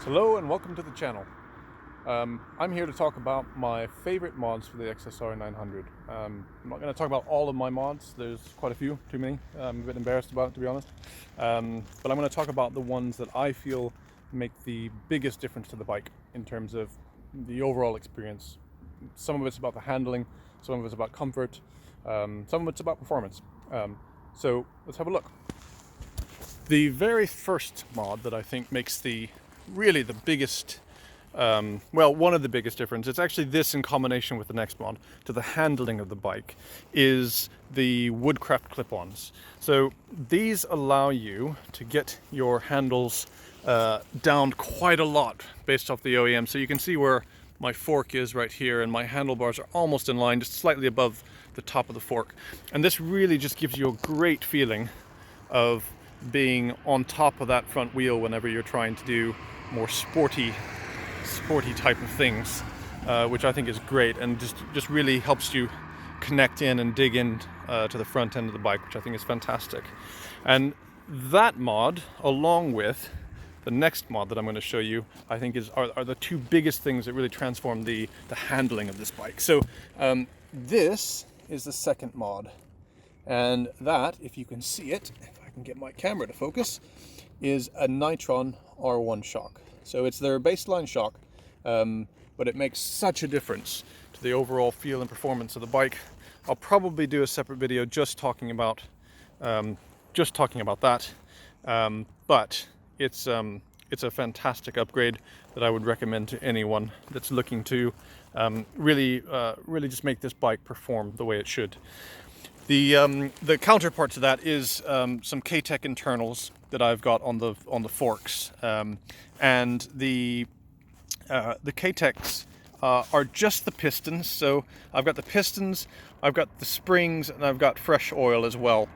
Hello and welcome to the channel. I'm here to talk about my favorite mods for the xsr900. I'm not going to talk about all of my mods, there's quite a few, too many. I'm a bit embarrassed about it, to be honest. But I'm going to talk about the ones that I feel make the biggest difference to the bike in terms of the overall experience. Some of it's about the handling, some of it's about comfort, some of it's about performance. So let's have a look. The very first mod that I think makes really the biggest, one of the biggest difference, it's actually this in combination with the next mod, to the handling of the bike, is the Woodcraft Clipons. So these allow you to get your handles down quite a lot based off the OEM. So you can see where my fork is right here and my handlebars are almost in line, just slightly above the top of the fork. And this really just gives you a great feeling of being on top of that front wheel whenever you're trying to do more sporty type of things, which I think is great and just really helps you connect in and dig in to the front end of the bike, which I think is fantastic. And that mod, along with the next mod that I'm going to show you, I think are the two biggest things that really transform the handling of this bike. So this is the second mod, and that, if you can see it, if I can get my camera to focus, is a Nitron R1 Shock. So it's their baseline shock, but it makes such a difference to the overall feel and performance of the bike. I'll probably do a separate video just talking about that, but it's a fantastic upgrade that I would recommend to anyone that's looking to really just make this bike perform the way it should. The counterpart to that is some Ktech internals that I've got on the forks, and the Ktechs are just the pistons. So I've got the pistons, I've got the springs, and I've got fresh oil as well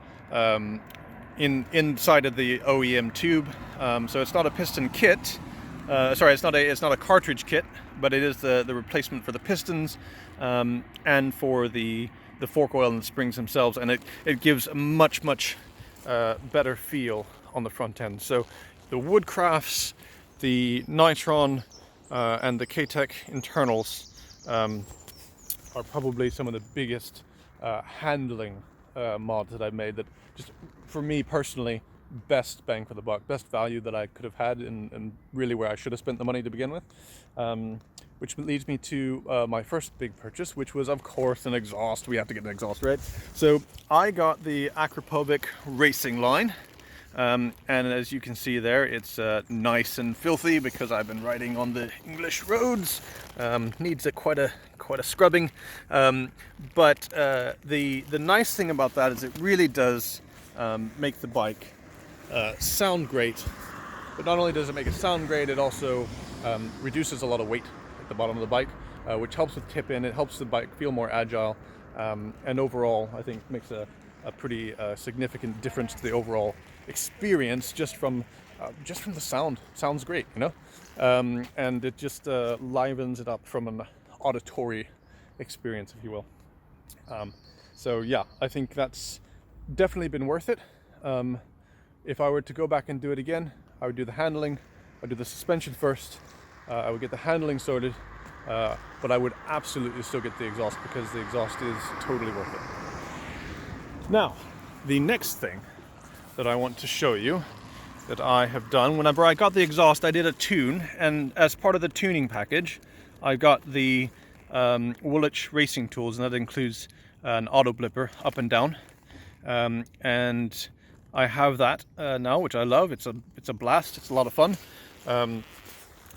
inside of the OEM tube. So it's not a piston kit. Sorry, it's not a cartridge kit, but it is the replacement for the pistons and for the fork oil and the springs themselves, and it gives a much better feel on the front end. So the Woodcrafts, the Nitron, and the Ktech internals are probably some of the biggest handling mods that I've made, that just, for me personally, best bang for the buck, best value that I could have had, and really where I should have spent the money to begin with. Which leads me to my first big purchase, which was, of course, an exhaust. We have to get an exhaust, right? So I got the Akrapovic racing line, and as you can see there, it's nice and filthy because I've been riding on the English roads. Needs quite a scrubbing, but the nice thing about that is it really does make the bike sound great. But not only does it make it sound great, it also reduces a lot of weight at the bottom of the bike, which helps with tip in. It helps the bike feel more agile, and overall I think makes a pretty significant difference to the overall experience just from the sound. Sounds great, you know, and it just livens it up from an auditory experience, if you will. So yeah, I think that's definitely been worth it. If I were to go back and do it again, I would do the handling, I'd do the suspension first, I would get the handling sorted, but I would absolutely still get the exhaust because the exhaust is totally worth it. Now, the next thing that I want to show you that I have done, whenever I got the exhaust, I did a tune, and as part of the tuning package, I got the Woolich Racing tools, and that includes an auto blipper up and down, and I have that now, which I love. It's a blast. It's a lot of fun.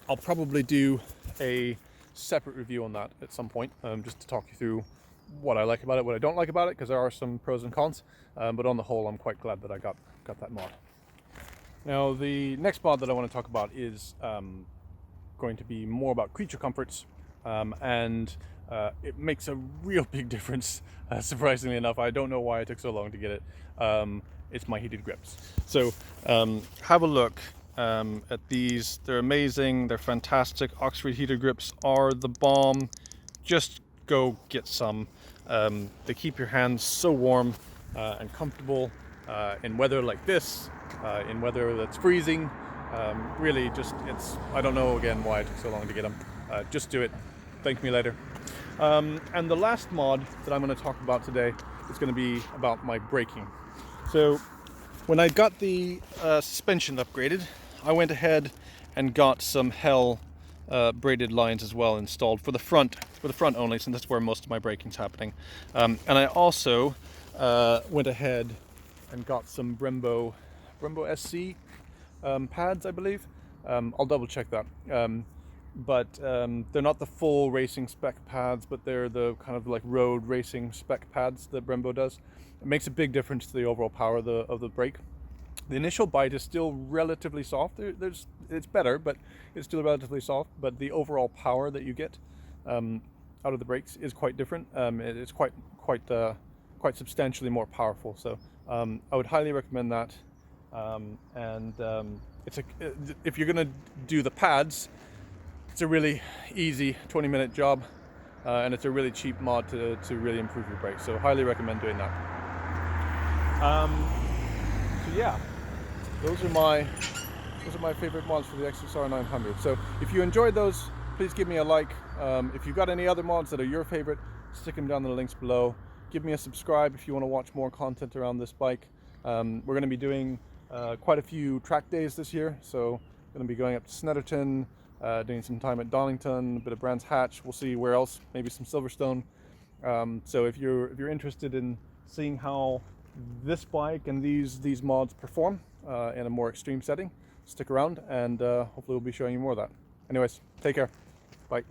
I'll probably do a separate review on that at some point, just to talk you through what I like about it, what I don't like about it, because there are some pros and cons. But on the whole, I'm quite glad that I got that mod. Now, the next mod that I want to talk about is going to be more about creature comforts, and it makes a real big difference, surprisingly enough. I don't know why it took so long to get it. It's my heated grips. So have a look at these. They're amazing. They're fantastic. Oxford heated grips are the bomb. Just go get some. They keep your hands so warm and comfortable in weather like this, in weather that's freezing. Really, I don't know again why it took so long to get them. Just do it. Thank me later. And the last mod that I'm going to talk about today is going to be about my braking. So when I got the suspension upgraded, I went ahead and got some Hell braided lines as well installed for the front only, since that's where most of my braking's happening. And I also went ahead and got some Brembo SC pads, I believe. I'll double check that. But they're not the full racing spec pads, but they're the kind of like road racing spec pads that Brembo does. It makes a big difference to the overall power of the brake. The initial bite is still relatively soft. It's better, but it's still relatively soft. But the overall power that you get out of the brakes is quite different. It's quite substantially more powerful. So I would highly recommend that. If you're going to do the pads, it's a really easy 20-minute job, and it's a really cheap mod to really improve your brakes. So highly recommend doing that. So yeah, those are my favorite mods for the xsr900. So if you enjoyed those, please give me a like. If you've got any other mods that are your favorite, stick them down in the links below. Give me a subscribe if you want to watch more content around this bike. We're going to be doing quite a few track days this year, so going to be going up to Snetterton, doing some time at Donington, a bit of Brands Hatch. We'll see where else, maybe some Silverstone. So if you're interested in seeing how this bike and these mods perform in a more extreme setting, stick around, and hopefully we'll be showing you more of that. Anyways, take care. Bye.